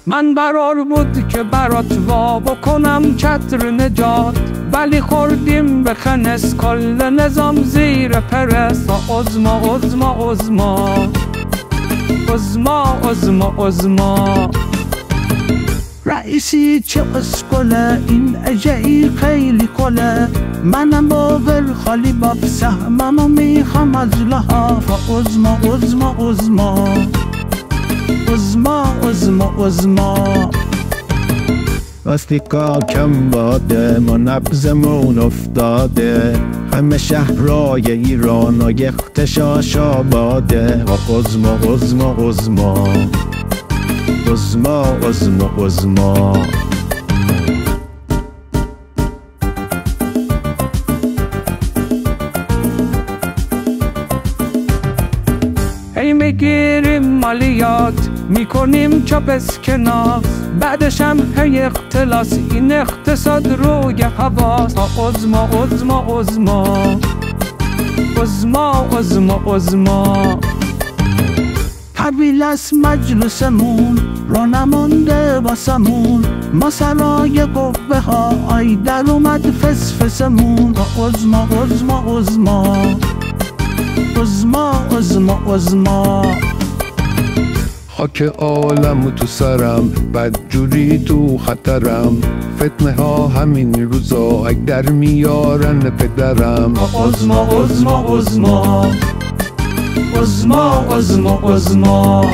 من قرار بود که برات وا بکنم چتر نجات، ولی خوردیم به خنس، کل نظام زیر پرس. عظما عظما عظما عظما عظما عظما. رئیسی چه اسکله، این اجهی خیلی کله، منم باور خالی با سهممو میخوام از لحاف. عظما عظما عظما عظما عظما عظما. واستی کم باده، ما نبزمون افتاده، همه شهرهای ایران و اختشاش آباده. و عظما عظما عظما عظما عظما عظما. هی میگیریم مالیات، میکنیم چاپ اسکناس، بعدش هم هی اختلاس، این اقتصاد روی حواس. عظما عظما عظما عظما عظما عظما. طویل از مجلسمون را نمونده واسمون، ما سرای قوه ها آی در اومد فسفسمون. عظما عظما عظما عظما عظما عظما. خاک عالم تو سرم، بدجوری تو خطرم، فتنه ها همین روزا اگ در میارن پدرم. عظما عظما عظما عظما عظما عظما.